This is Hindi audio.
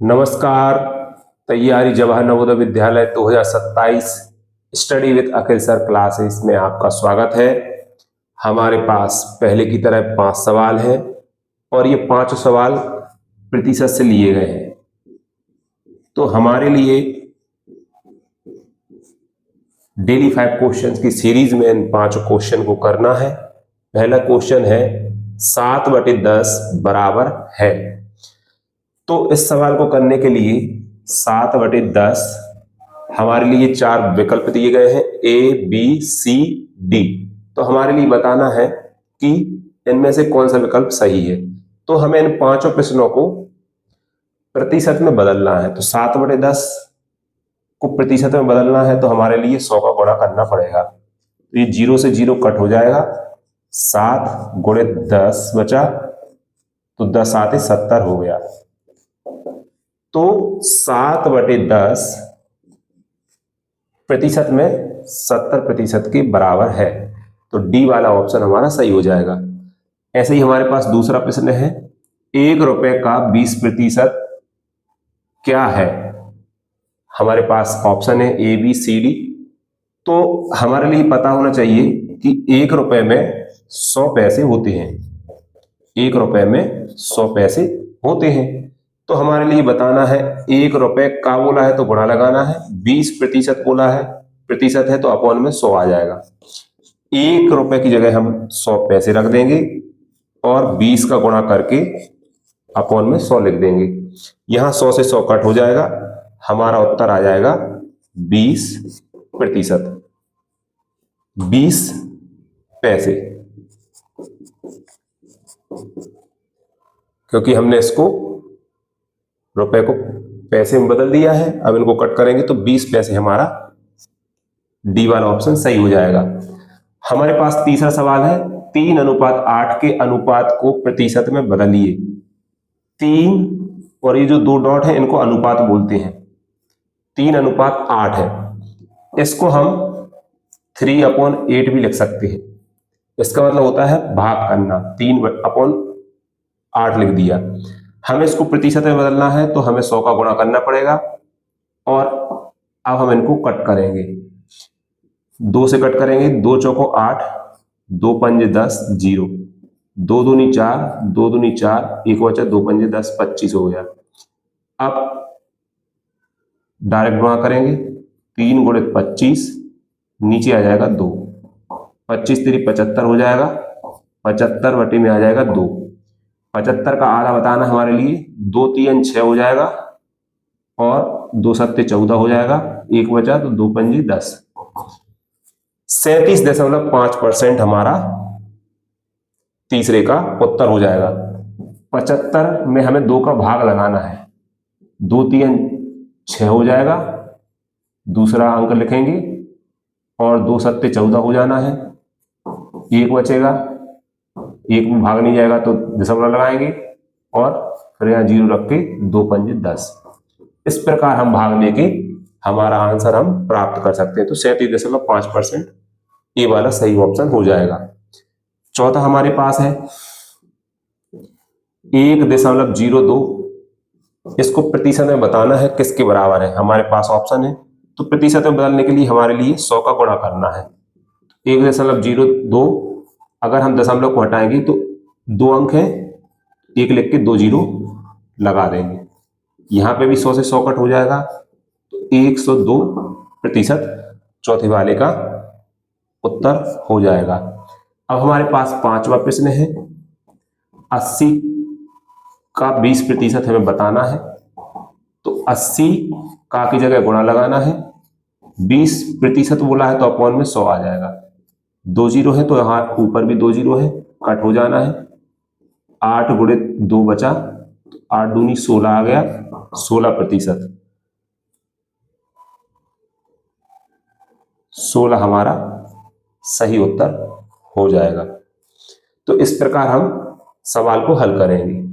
नमस्कार। तैयारी Jawahar Navodaya Vidyalaya 2027 study with Akhil sir classes में आपका स्वागत है। हमारे पास पहले की तरह 5 सवाल हैं और ये 5 सवाल प्रतिशत से लिए गए हैं। तो हमारे लिए डेली 5 क्वेश्चंस की सीरीज में इन 5 क्वेश्चन को करना है। पहला क्वेश्चन है 7/10 बराबर है। तो इस सवाल को करने के लिए 7/10 हमारे लिए 4 विकल्प दिए गए हैं, A, B, C, D। तो हमारे लिए बताना है कि इनमें से कौन सा विकल्प सही है। तो हमें इन 5 प्रश्नों को प्रतिशत में बदलना है। तो 7/10 को प्रतिशत में बदलना है तो हमारे लिए 100 का गुणा करना पड़ेगा। तो ये 0 से 0 कट हो जाएगा, 7 गुणित 10 बचा, तो 10 आते 70 हो गया। तो 7/10 प्रतिशत में 70% के बराबर है। तो डी वाला ऑप्शन हमारा सही हो जाएगा। ऐसे ही हमारे पास दूसरा प्रश्न है, 1 रुपए का 20% क्या है। हमारे पास ऑप्शन है A, B, C, D। तो हमारे लिए पता होना चाहिए कि 1 रुपए में 100 पैसे होते हैं। 1 रुपए में 100 पैसे होते हैं। तो हमारे लिए बताना है 1 रुपए का बोला है तो गुणा लगाना है, 20% बोला है, प्रतिशत है तो अपॉन में 100 आ जाएगा। 1 रुपए की जगह हम 100 पैसे रख देंगे और 20 का गुणा करके अपॉन में 100 लिख देंगे। यहां 100 से 100 कट हो जाएगा, हमारा उत्तर आ जाएगा 20%, 20 पैसे। क्योंकि हमने इसको रुपए को पैसे में बदल दिया है, अब इनको कट करेंगे तो 20 पैसे हमारा डी वाला ऑप्शन सही हो जाएगा। हमारे पास तीसरा सवाल है, 3:8 के अनुपात को प्रतिशत में बदलिए। 3 और ये जो 2 डॉट है इनको अनुपात बोलते हैं। 3:8 है, इसको हम 3/8 भी लिख सकते हैं। इसका मतलब होता है भाग करना, 3/8 लिख दिया। हमें इसको प्रतिशत में बदलना है तो हमें 100 का गुणा करना पड़ेगा और अब हम इनको कट करेंगे। 2 से कट करेंगे, 2 चौको 8, 2 पंजे 10, 0, 2 दूनी 4, 2 दूनी 4, 1 बचा, 2 पंजे 10, 25 हो गया। अब डायरेक्ट गुणा करेंगे, 3 गुणित 25, नीचे आ जाएगा 2, 25 3 75 हो जाएगा, 75 बटे में आ जाएगा 2। 75 का आधा बताना हमारे लिए, 2 3 6 हो जाएगा और 2 7 14 हो जाएगा, 1 बचा तो 2 पंजे 10। 37.5% हमारा तीसरे का उत्तर हो जाएगा। 75 में हमें 2 का भाग लगाना है, 2 3 6 हो जाएगा, दूसरा अंक लिखेंगे और 2 7 14 हो जाना है, 1 बचेगा, 1 में भाग नहीं जाएगा तो दशमलव लगाएंगे और फिर यहाँ 0 रख के 2 पंजे 10। इस प्रकार हम भाग लेके हमारा आंसर हम प्राप्त कर सकते हैं। तो 37.5% ये वाला सही ऑप्शन हो जाएगा। चौथा हमारे पास है 1.02, इसको प्रतिशत में बताना है किसके बराबर है। हमारे पास ऑप्शन है, तो प्रतिशत में बदलने के लिए हमारे लिए 100 का गुणा करना है। 1.02, अगर हम दशमलव को हटाएंगे तो 2 अंक है, 1 लिख के 2 0 लगा देंगे। यहां पे भी 100 से 100 कट हो जाएगा, तो 102% चौथे वाले का उत्तर हो जाएगा। अब हमारे पास 5वां प्रश्न है, 80 का 20% हमें बताना है। तो 80 का की जगह गुणा लगाना है, 20% बोला है तो अपॉन में 100 आ जाएगा। 2 0 है तो यहाँ ऊपर भी 2 0 है, कट हो जाना है। 8 गुणित 2 बचा, 8 दूनी 16 आ गया, 16%। 16 हमारा सही उत्तर हो जाएगा। तो इस प्रकार हम सवाल को हल करेंगे।